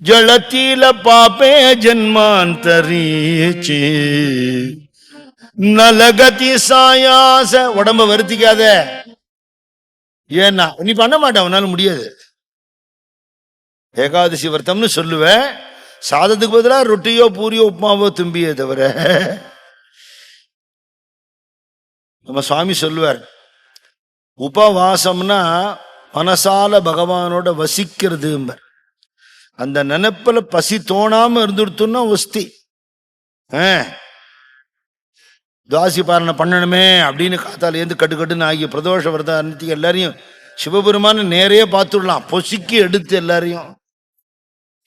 ஜலத்தீல பாப்பே ஜன்மாந்தரீச்சி நலகதி சாயாச. உடம்ப வருத்திக்காத, ஏன்னா நீ பண்ண மாட்ட, உன்னால முடியாது. ஏகாதசி விரதம்னு சொல்லுவேன், சாதத்துக்கு பதிலாக ரொட்டியோ பூரியோ உப்புமாவோ தும்பியே தவிர. நம்ம சுவாமி சொல்லுவார், உபவாசம்னா மனசால பகவானோட வசிக்கிறது. அந்த நினைப்புல பசி தோணாம இருந்துடுத்துன்னா ஒஸ்தி. துவாசி பாரணை பண்ணணுமே அப்படின்னு காத்தால ஏந்து கட்டுக்கட்டுன்னு ஆகிய பிரதோஷ விரதம் அன்னைக்கு எல்லாரையும் சிவபெருமான நேரையே பார்த்துடலாம், பொசிக்கி எடுத்து எல்லாரையும்.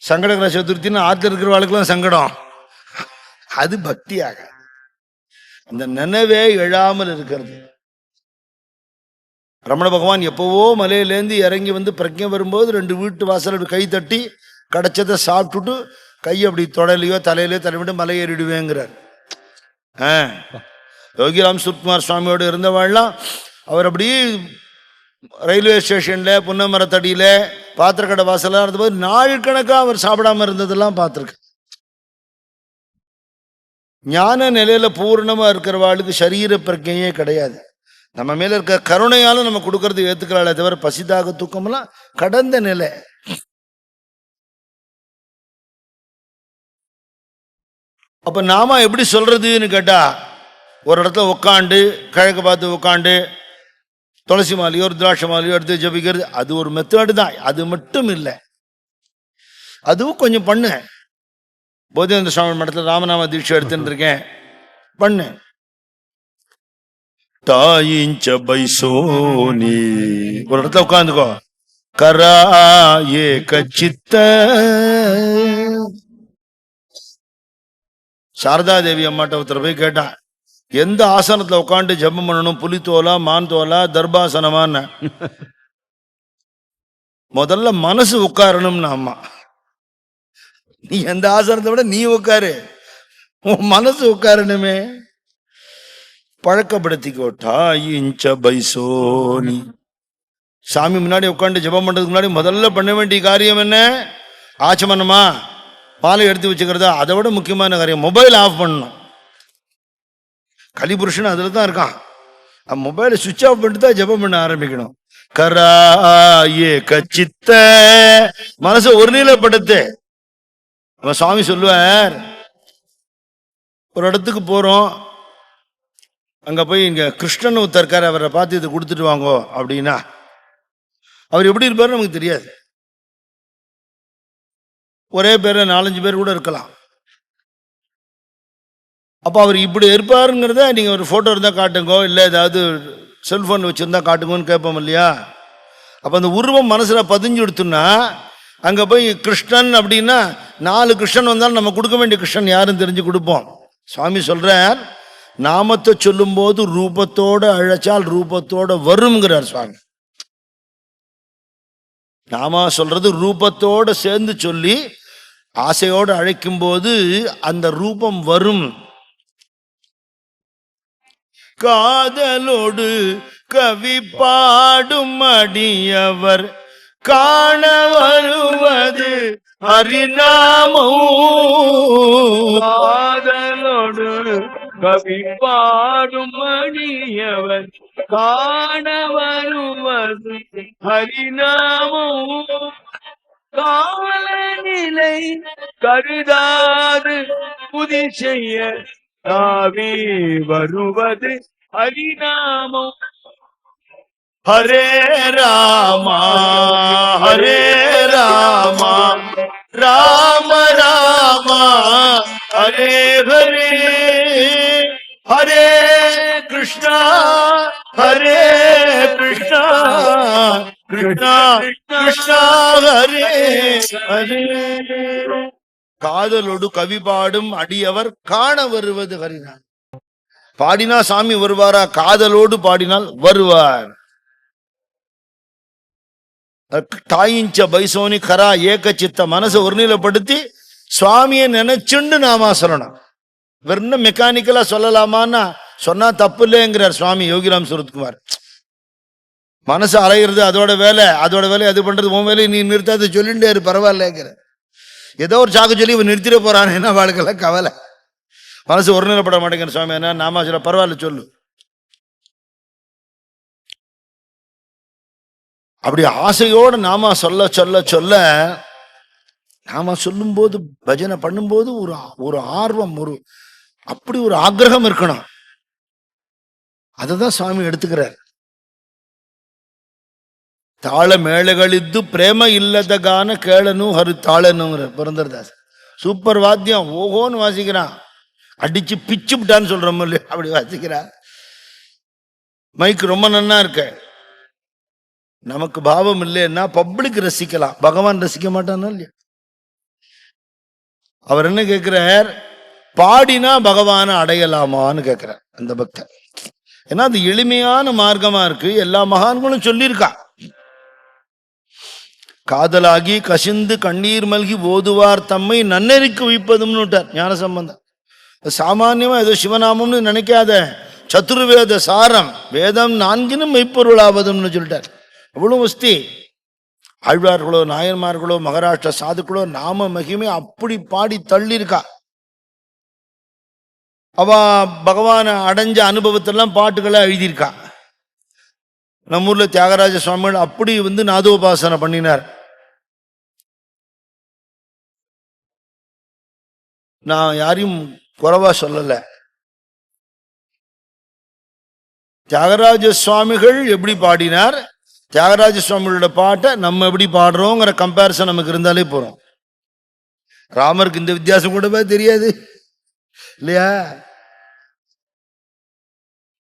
சங்கடகர சதுர்த்தின்னு ஆத்துல இருக்கிறவாளுக்கெல்லாம் சங்கடம், அது பக்தியாக. அந்த நினைவே எழாமல் இருக்கிறது. ரமண பகவான் எப்பவோ மலையிலேருந்து இறங்கி வந்து பிரஜை வரும்போது 2 வீட்டு வாசல் கை தட்டி கிடைச்சதை சாப்பிட்டுட்டு கையை அப்படி தொடலையோ தலையிலையோ தலைவிட்டு மலை ஏறிடுவேங்கிறார். யோகிராம் சுத்குமார் சுவாமியோடு இருந்தவாள்லாம் அவர் அப்படி ரயில்வே ஸ்டேஷன்ல புன்னமரத்தடியில பாத்திரக்கடை வாசலாம் இருந்தபோது நாள் கணக்காக அவர் சாப்பிடாம இருந்ததெல்லாம் பார்த்துருக்கு. ஞான நிலையில பூர்ணமா இருக்கிறவாளுக்கு சரீர பிரஜையே கிடையாது. நம்ம மேல இருக்க கருணையால நம்ம கொடுக்கறது ஏத்துக்கிறாளே தவிர பசிதாக தூக்கம்லாம் கடந்த நிலை. அப்ப நாம எப்படி சொல்றதுன்னு கேட்டா, ஒரு இடத்துல உட்காண்டு கிழக்கு பார்த்து உட்காண்டு துளசி மாலையோ ருத்ராட்ச மாலையோ எடுத்து ஜபிக்கிறது, அது ஒரு மெத்தேடு தான். அது மட்டும் இல்லை, அதுவும் கொஞ்சம் பண்ணு. போதேந்திர சுவாமி மடத்துல ராமநாம தீட்சை எடுத்துட்டு இருக்கேன், பண்ணு. தாயிஞ்ச பைசோனி ஒரு இடத்துல உட்காந்துக்கோ, கரா ஏக சித்த. சாரதா தேவி அம்மாட்ட ஒருத்தர் போய் கேட்டான், எந்த ஆசனத்துல உட்காந்து ஜபம் பண்ணணும், புலித்தோலா மான் தோலா தர்பாசனமான? முதல்ல மனசு உட்காரணும்னு. அம்மா, நீ எந்த ஆசனத்தை விட நீ உட்காரு, உன் மனசு உட்காரணுமே, பழக்கப்படுத்திக்கோட்டா. இஞ்ச பைசோனி. சாமி முன்னாடி உட்காந்து ஜபம் பண்றதுக்கு முன்னாடி முதல்ல பண்ண வேண்டிய காரியம் என்ன? ஆச்சமனமா பாலை எடுத்து வச்சுக்கிறதா? அதை விட முக்கியமான காரியம் மொபைல் ஆஃப் பண்ணணும். கலிபுருஷன் அதுல தான் இருக்கான். மொபைலை சுவிட்ச் ஆஃப் பண்ணிட்டு தான் ஜபம் பண்ண ஆரம்பிக்கணும். கராயே கச்சித்த, மனசை ஒரு நிலைப்படுத்து. சுவாமி சொல்லுவார், ஒரு இடத்துக்கு போறோம், அங்க போய் இங்க கிருஷ்ணன் ஒருத்தருக்காரு, அவரை பார்த்து இதை கொடுத்துட்டு வாங்கோ அப்படின்னா அவர் எப்படி இருப்பாரு நமக்கு தெரியாது. ஒரே பேர் 4-5 பேர் கூட இருக்கலாம். அப்போ அவர் இப்படி இருப்பாருங்கிறத நீங்க ஒரு போட்டோ இருந்தா காட்டுங்கோ, இல்லை ஏதாவது செல்போன் வச்சிருந்தா காட்டுங்கன்னு கேட்போம் இல்லையா? அப்ப அந்த உருவம் மனசுல பதிஞ்சு எடுத்துன்னா, அங்க போய் கிருஷ்ணன் அப்படின்னா 4 கிருஷ்ணன் வந்தாலும் நம்ம கொடுக்க வேண்டிய கிருஷ்ணன் யாரும் தெரிஞ்சு கொடுப்போம். சுவாமி சொல்றார், நாமத்தை சொல்லும் போது ரூபத்தோட அழைச்சால் ரூபத்தோட வருங்கிறார் சுவாமி. நாம சொல்றது ரூபத்தோட சேர்ந்து சொல்லி ஆசையோடு அழைக்கும் போது அந்த ரூபம் வரும். காதலோடு கவி பாடும் அடியவர் காண வருவது ஹரிநாமோ. காதலோடு கவி பாடும் அடியவர் காண வருவது ஹரிநாமோ. காலநிலை கருதாது புதி செய்ய தாவி வருவது ஹரிநாமோ. ஹரே ராமா ஹரே ராமா ராம ராமா ஹரே ஹரே. ஹரே கிருஷ்ணா ஹரே கிருஷ்ணா கிருஷ்ணா கிருஷ்ணா ஹரே ஹரே. காதலோடு கவி பாடும் அடியவர் காண வருவது ஹரிநாமம். பாடினா சாமி வருவாரா? காதலோடு பாடினால் வருவார். தாயிஞ்ச பைசோனி கரா ஏக சித்த, மனசை ஒருநிலைப்படுத்தி சுவாமியை நினைச்சுண்டு நாமா சொல்லணும். வெறும் மெக்கானிக்கலா சொல்லலாமான்னா சொன்னா தப்பு இல்லைங்கிறார் சுவாமி யோகிராம் சுரத்குமார். மனசு அலையிறது அதோட வேலை, அதோட வேலை அது பண்றது உன் வேலையை நீ நிறுத்தாது சொல்லிட்டே இரு, பரவாயில்லங்கிற. ஏதோ ஒரு சாக்கு சொல்லி இவன் நிறுத்திட போறான், என்ன வாழ்க்கெல்லாம் கவலை. மனசு ஒருநிலைப்பட மாட்டேங்கிற சுவாமி, என்ன நாம சொல்ல பரவாயில்ல சொல்லு. அப்படி ஆசையோடு நாம சொல்ல சொல்ல சொல்ல, நாம சொல்லும் போது பஜனை பண்ணும்போது ஒரு ஆர்வம், அப்படி ஒரு ஆக்ரகம் இருக்கணும். அததான் சுவாமி எடுத்துக்கிறார். தாள மேளகளித்து பிரேம இல்லத கான கேளனும் ஹரு தாளனுங்கிற புரந்தரதாஸ். சூப்பர் வாத்தியம், ஓஹோன்னு வாசிக்கிறான், அடிச்சு பிச்சு விட்டான்னு சொல்றோம் இல்லையா, அப்படி வாசிக்கிறான். மைக் ரொம்ப நன்னா இருக்க, நமக்கு பாவம் இல்லைன்னா பப்ளிக் ரசிக்கலாம், பகவான் ரசிக்க மாட்டானா இல்லையா? அவர் என்ன கேட்கிறார், பாடினா பகவானை அடையலாமான்னு கேட்கிறார் அந்த பக்தர். ஏன்னா அது எளிமையான மார்க்கமா இருக்கு, எல்லா மகான்களும் சொல்லியிருக்கா. காதலாகி கசிந்து கண்ணீர் மல்கி ஓதுவார் தம்மை நன்னெறிக்கு வைப்பதும்னு விட்டார் ஞான சம்பந்தம். சாமான்யமா ஏதோ சிவநாமம்னு நினைக்காத, சதுர்வேத சாரம், வேதம் நான்கினும் மெய்ப்பொருளாவதும்னு சொல்லிட்டார். அவ்வளவு வஸ்தி. ஆழ்வார்களோ நாயன்மார்களோ மகாராஷ்டிர சாதுக்களோ நாம மகிமை அப்படி பாடி தள்ளியிருக்கா. அவ பகவான அடைஞ்ச அனுபவத்தெல்லாம் பாட்டுகளை எழுதியிருக்கா. நம்ம ஊர்ல தியாகராஜ சுவாமிகள் அப்படி நாதோபாசனை பண்ணினார். நான் யாரையும் குறைவா சொல்லல. தியாகராஜ சுவாமிகள் எப்படி பாடினார், தியாகராஜ சுவாமிகளோட பாட்டை நம்ம எப்படி பாடுறோங்கிற கம்பேரிசன் நமக்கு இருந்தாலே போறோம். ராமருக்கு இந்த வித்தியாசம் கூட தெரியாது இல்லையா?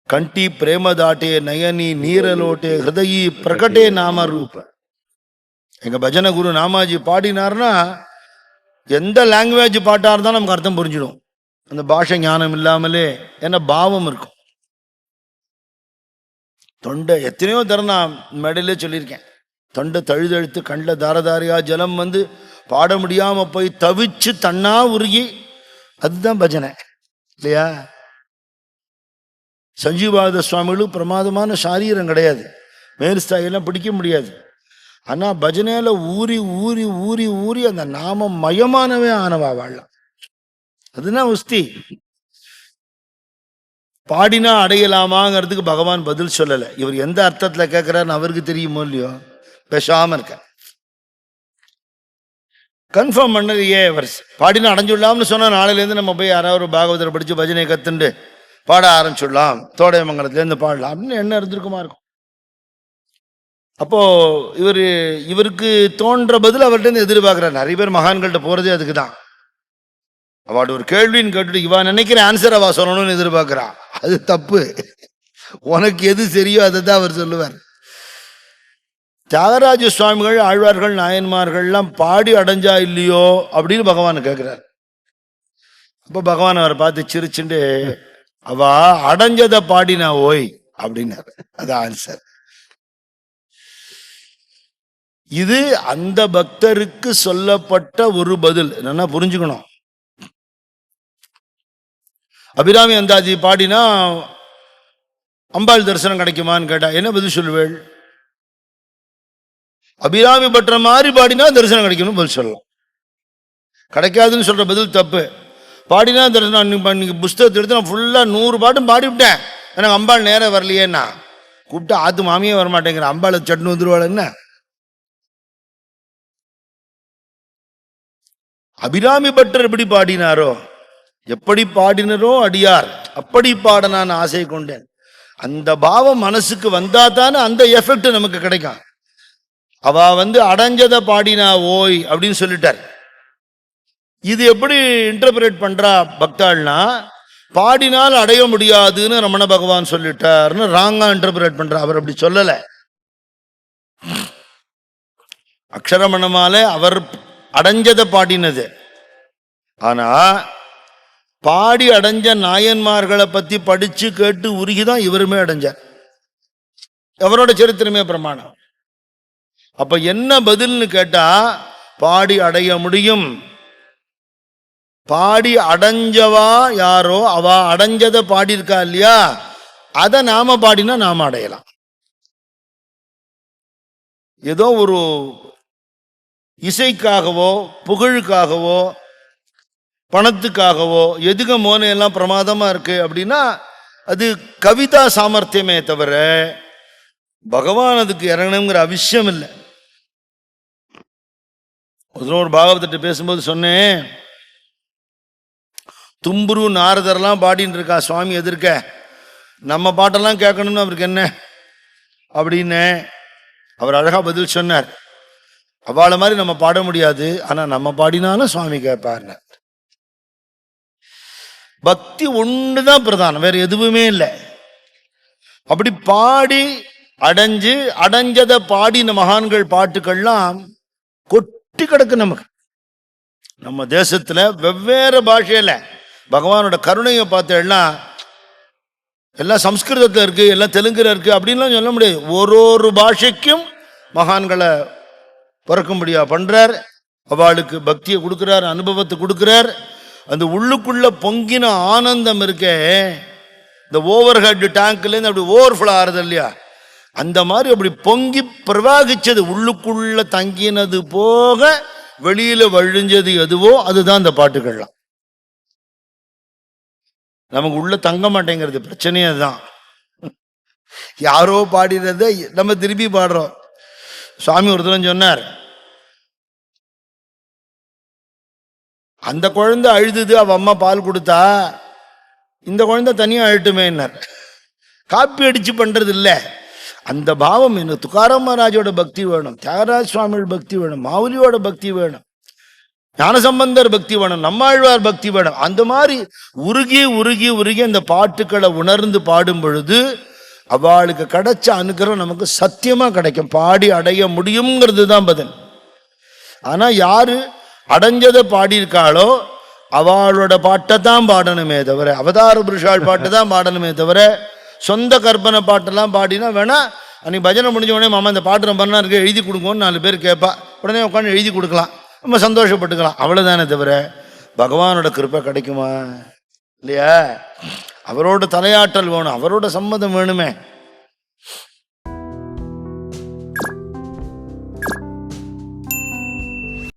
கண்டி பிரேமதாட்டே நயனி நீரலோட்டே ஹிருதயி பிரகட்டே நாம ரூப. எங்க பஜனை குரு நாமாஜி பாடினார்னா எந்த லாங்குவேஜ் பாட்டா இருந்தாலும் நமக்கு அர்த்தம் புரிஞ்சிடும், அந்த பாஷை ஞானம் இல்லாமலே. என்ன பாவம் இருக்கும். தொண்டை எத்தனையோ தரம் நான் மேடையிலே சொல்லியிருக்கேன், தொண்டை தழுதழுத்து கண்ணில் தாரதாரியா ஜலம் பாட முடியாம போய் தவிச்சு தன்னா உருகி, அதுதான் பஜனை இல்லையா? சஞ்சீவாத சுவாமிகளும் பிரமாதமான சாரீரம் கிடையாது, மேல்ஸ்தாயெல்லாம் பிடிக்க முடியாது. ஆனா பஜனையில ஊறி ஊறி ஊறி ஊறி அந்த நாம மயமானவே ஆனவா வாழலாம். அதுதான் உஸ்தி. பாடினா அடையலாமாங்கிறதுக்கு பகவான் பதில் சொல்லலை. இவர் எந்த அர்த்தத்துல கேட்கிறாருன்னு அவருக்கு தெரியுமோ இல்லையோ, பேசாம இருக்க. கன்ஃபார்ம் பண்ணலையே, அவர் பாடினா அடைஞ்சுடலாம்னு சொன்னா நாளையிலேருந்து நம்ம போய் யாராவது ஒரு பாகவதரை படிச்சு பஜனை கத்துண்டு பாட ஆரம்பிச்சுடலாம், தோடையமங்கலத்திலேருந்து பாடலாம் அப்படின்னு என்ன இருந்திருக்குமா இருக்கும். அப்போ இவருக்கு தோன்ற பதில் அவர்கிட்ட எதிர்பார்க்கிறார். நிறைய பேர் மகான்கள்ட்ட போறதே அதுக்கு தான். அவாடு ஒரு கேள்வின்னு கேட்டுட்டு இவா நினைக்கிற ஆன்சர் அவ சொல்லணும்னு எதிர்பார்க்கிறா. அது தப்பு. உனக்கு எது சரியோ அதை தான் அவர் சொல்லுவார். தியாகராஜ சுவாமிகள் ஆழ்வார்கள் நாயன்மார்கள்லாம் பாடி அடைஞ்சா இல்லையோ அப்படின்னு பகவான் கேட்கிறார். அப்போ பகவான் அவரை பார்த்து சிரிச்சுண்டு அவ அடைஞ்சதை பாடினா ஓய் அப்படின்னாரு. அது ஆன்சர். இது அந்த பக்தருக்கு சொல்லப்பட்ட ஒரு பதில். என்னன்னா புரிஞ்சுக்கணும். அபிராமி அந்தாதி பாடினா அம்பாள் தரிசனம் கிடைக்குமான்னு கேட்டா என்ன பதில் சொல்லுவேள்? அபிராமி பற்ற மாதிரி பாடினா தரிசனம் கிடைக்கணும் பதில் சொல்லலாம். கிடைக்காதுன்னு சொல்ற பதில் தப்பு. பாடினா தரிசனம். இன்னைக்கு புஸ்தகத்தை எடுத்து நான் ஃபுல்லா 100 பாட்டும் பாடிவிட்டேன், எனக்கு அம்பாள் நேரம் வரலையேன்னா கூப்பிட்டு ஆத்து மாமியே வரமாட்டேங்கிற, அம்பாளை சட்னு வந்துருவாள். என்ன அபிராமி பட்டர் எப்படி பாடினாரோ, எப்படி பாடினரோ அடியார் அப்படி பாட நான் ஆசை கொண்டேன். அந்த பாவம் மனசுக்கு வந்தா தானே அந்த எஃபெக்ட் நமக்கு கிடைக்கும். அவ அடைஞ்சதை பாடினா ஓய் அப்படின்னு சொல்லிட்டார். இது எப்படி இன்டர்பிரேட் பண்றா பக்தாள்னா, பாடினால் அடைய முடியாதுன்னு ரமண பகவான் சொல்லிட்டார்னு ராங்கா இன்டர்பிரேட் பண்றா. அவர் அப்படி சொல்லல. அக்ஷரமணமால அவர் அடைஞ்சதை பாடினது. ஆனா பாடி அடைஞ்ச நாயன்மார்களை பத்தி படிச்சு கேட்டு உருகிதான் இவருமே அடைஞ்சார். அவரோட சரித்திரமே பிரமாணம். அப்ப என்ன பதில்னு கேட்டா, பாடி அடைய முடியும். பாடி அடைஞ்சவா யாரோ அவ அடைஞ்சதை பாடியிருக்கா இல்லையா, அதை நாம பாடினா நாம அடையலாம். ஏதோ ஒரு இசைக்காகவோ புகழுக்காகவோ பணத்துக்காகவோ எதுக மோனை எல்லாம் பிரமாதமா இருக்கு அப்படின்னா அது கவிதா சாமர்த்தியமே தவிர பகவான் அதுக்கு இறங்கணுங்கிற அவசியம் இல்லை. ஒரு பாகவத்திட்ட பேசும்போது சொன்னேன், தும்புரு நாரதரெல்லாம் பாடின்னு இருக்கா சுவாமி எதிர்க்க, நம்ம பாட்டெல்லாம் கேட்கணும்னு அவருக்கு என்ன அப்படின்னு அவர் அழகா பதில் சொன்னார். அவளை மாதிரி நம்ம பாட முடியாது, ஆனா நம்ம பாடினாலும் சுவாமி கேட்பார். பக்தி ஒண்ணுதான் பிரதானம், வேற எதுவுமே இல்லை. அப்படி பாடி அடைஞ்சதை பாடின மகான்கள் பாட்டுக்கள்லாம் கொட்டி கிடக்கு நமக்கு. நம்ம தேசத்துல வெவ்வேறு பாஷையில பகவானோட கருணையை பார்த்தேன்னா எல்லாம் சம்ஸ்கிருதத்துல இருக்கு, எல்லாம் தெலுங்குல இருக்கு அப்படின்லாம் சொல்ல முடியாது. ஒரு பாஷைக்கும் மகான்களை பிறக்கும்படியா பண்றார். அவளுக்கு பக்தியை கொடுக்கிறார், அனுபவத்தை கொடுக்கிறார். அந்த உள்ளுக்குள்ள பொங்கின ஆனந்தம் இருக்கே, இந்த ஓவர் ஹெட் டேங்க்ல இருந்து அப்படி ஓவர்ஃப்ளோ ஆறுது இல்லையா, அந்த மாதிரி அப்படி பொங்கி பிரவாகிச்சது, உள்ளுக்குள்ள தங்கினது போக வெளியில வழிஞ்சது எதுவோ அதுதான் இந்த பாட்டுகள்லாம். நமக்கு உள்ள தங்க மாட்டேங்கிறது பிரச்சனையே அதுதான். யாரோ பாடினத நம்ம திருப்பி பாடுறோம். சுவாமி ஒருத்தர் சொன்னார், அந்த குழந்தை அழுதுது, அவ அம்மா பால் கொடுத்தா, இந்த குழந்தை தனியா அழட்டுமேன்னார். காப்பி அடிச்சு பண்றது இல்லை, அந்த பாவம். எனக்கு துக்காராம் மகாராஜோட பக்தி வேணும், தியாகராஜ சுவாமியோட பக்தி வேணும், மாவுலியோட பக்தி வேணும், ஞானசம்பந்தர் பக்தி வேணும், நம்மாழ்வார் பக்தி வேணும். அந்த மாதிரி உருகி உருகி உருகி அந்த பாட்டுக்களை உணர்ந்து பாடும் பொழுது அவளுக்கு கிடைச்ச அனுகிரகம் நமக்கு சத்தியமா கிடைக்கும், பாடி அடைய முடியுங்கிறது தான் பதில். ஆனா யாரு அடைஞ்சதை பாடியிருக்காளோ அவளோட பாட்டை தான் பாடணுமே தவிர, அவதார புருஷாள் பாட்டு தான் பாடணுமே தவிர சொந்த கற்பனை பாட்டெல்லாம் பாடினா வேணா. அன்னைக்கு பஜனை முடிஞ்ச உடனே மாமா இந்த பாட்டு ரொம்ப நல்லா இருக்கு எழுதி கொடுங்கன்னு 4 பேர் கேட்பா, உடனே உட்காந்து எழுதி கொடுக்கலாம், நம்ம சந்தோஷப்பட்டுக்கலாம், அவ்வளவுதானே தவிர பகவானோட கிருப்பை கிடைக்குமா இல்லையா? அவரோட தலையாற்றல் வேணும், அவரோட சம்மதம் வேணுமே.